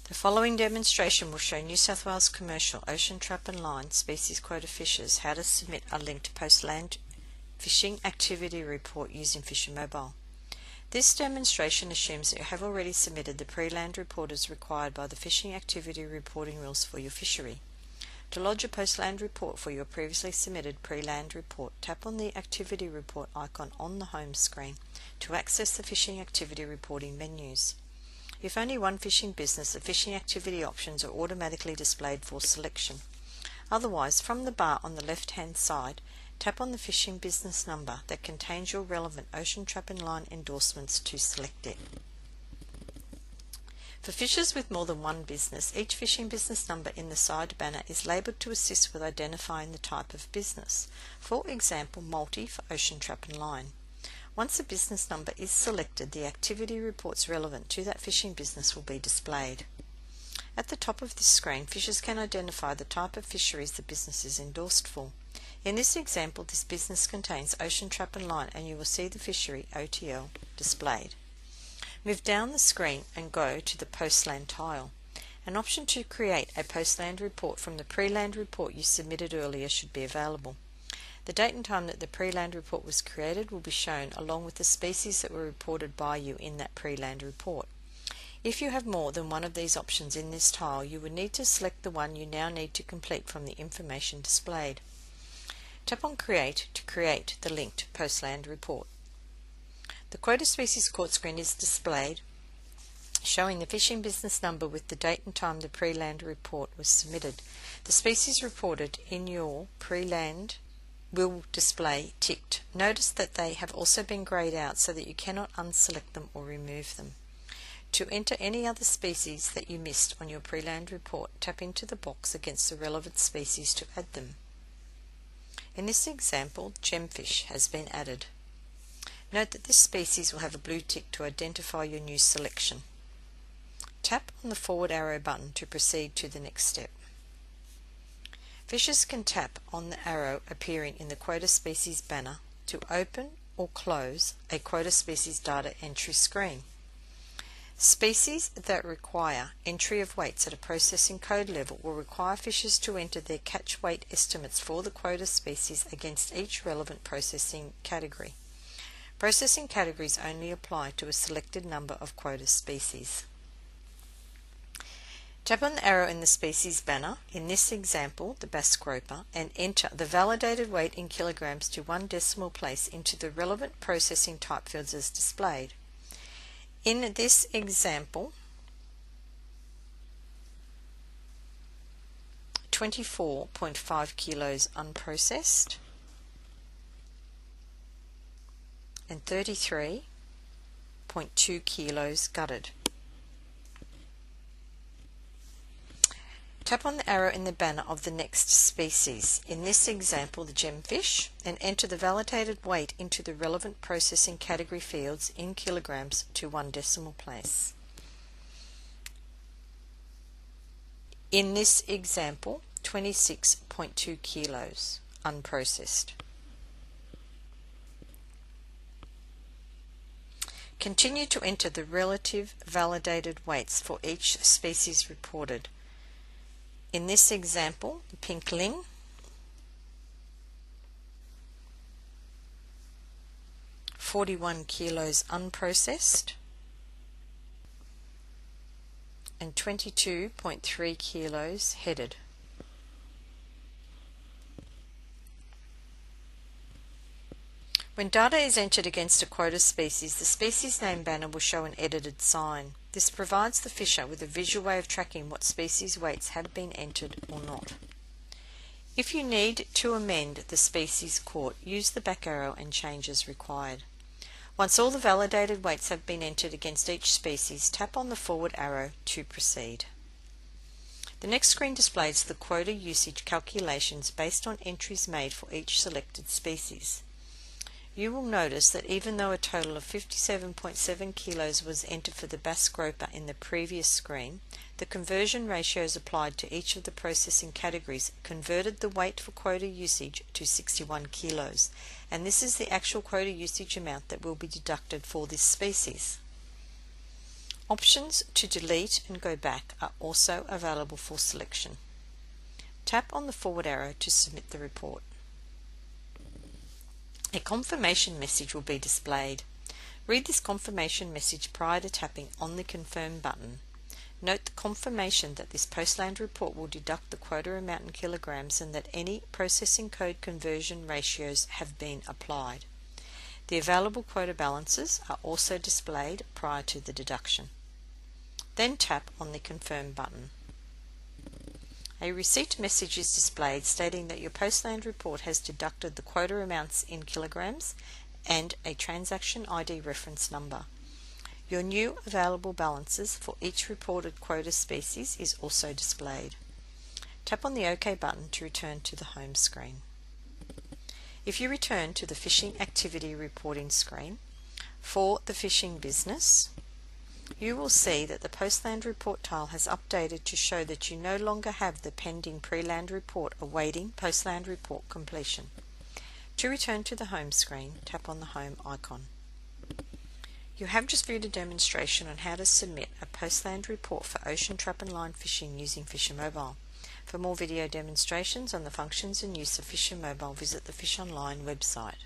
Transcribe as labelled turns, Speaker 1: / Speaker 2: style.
Speaker 1: The following demonstration will show New South Wales commercial ocean trap and line species quota fishers how to submit a linked post-land fishing activity report using FisherMobile. This demonstration assumes that you have already submitted the pre-land report as required by the fishing activity reporting rules for your fishery. To lodge a post-land report for your previously submitted pre-land report, tap on the activity report icon on the home screen to access the fishing activity reporting menus. If only one fishing business, the fishing activity options are automatically displayed for selection. Otherwise, from the bar on the left-hand side, tap on the fishing business number that contains your relevant ocean trap and line endorsements to select it. For fishers with more than one business, each fishing business number in the side banner is labelled to assist with identifying the type of business. For example, multi for ocean trap and line. Once a business number is selected, the activity reports relevant to that fishing business will be displayed. At the top of this screen, fishers can identify the type of fisheries the business is endorsed for. In this example, this business contains ocean trap and line, and you will see the fishery OTL displayed. Move down the screen and go to the Postland tile. An option to create a postland report from the pre-land report you submitted earlier should be available. The date and time that the pre-land report was created will be shown along with the species that were reported by you in that pre-land report. If you have more than one of these options in this tile, you would need to select the one you now need to complete from the information displayed. Tap on Create to create the linked post-land report. The Quota Species Court screen is displayed, showing the fishing business number with the date and time the pre-land report was submitted. The species reported in your pre-land will display ticked. Notice that they have also been greyed out so that you cannot unselect them or remove them. To enter any other species that you missed on your pre-land report, tap into the box against the relevant species to add them. In this example, gemfish has been added. Note that this species will have a blue tick to identify your new selection. Tap on the forward arrow button to proceed to the next step. Fishers can tap on the arrow appearing in the Quota Species banner to open or close a Quota Species data entry screen. Species that require entry of weights at a processing code level will require fishers to enter their catch weight estimates for the quota species against each relevant processing category. Processing categories only apply to a selected number of quota species. Tap on the arrow in the species banner, in this example the bass groper, and enter the validated weight in kilograms to 1 decimal place into the relevant processing type fields as displayed. In this example, 24.5 kilos unprocessed and 33.2 kilos gutted. Tap on the arrow in the banner of the next species, in this example the gemfish, and enter the validated weight into the relevant processing category fields in kilograms to 1 decimal place. In this example, 26.2 kilos unprocessed. Continue to enter the relative validated weights for each species reported. In this example, the pink ling, (41 kilos unprocessed) and 22.3 kilos headed. When data is entered against a quota species, the species name banner will show an edited sign. This provides the fisher with a visual way of tracking what species weights have been entered or not. If you need to amend the species caught, use the back arrow and change as required. Once all the validated weights have been entered against each species, tap on the forward arrow to proceed. The next screen displays the quota usage calculations based on entries made for each selected species. You will notice that even though a total of 57.7 kilos was entered for the bass groper in the previous screen, the conversion ratios applied to each of the processing categories converted the weight for quota usage to 61 kilos, and this is the actual quota usage amount that will be deducted for this species. Options to delete and go back are also available for selection. Tap on the forward arrow to submit the report. A confirmation message will be displayed. Read this confirmation message prior to tapping on the Confirm button. Note the confirmation that this Postland report will deduct the quota amount in kilograms and that any processing code conversion ratios have been applied. The available quota balances are also displayed prior to the deduction. Then tap on the Confirm button. A receipt message is displayed stating that your Postland report has deducted the quota amounts in kilograms and a transaction ID reference number. Your new available balances for each reported quota species is also displayed. Tap on the OK button to return to the home screen. If you return to the fishing activity reporting screen for the fishing business, you will see that the Postland report tile has updated to show that you no longer have the pending pre-land report awaiting Postland report completion. To return to the home screen, tap on the home icon. You have just viewed a demonstration on how to submit a Postland report for ocean trap and line fishing using FisherMobile. For more video demonstrations on the functions and use of FisherMobile, visit the Fish Online website.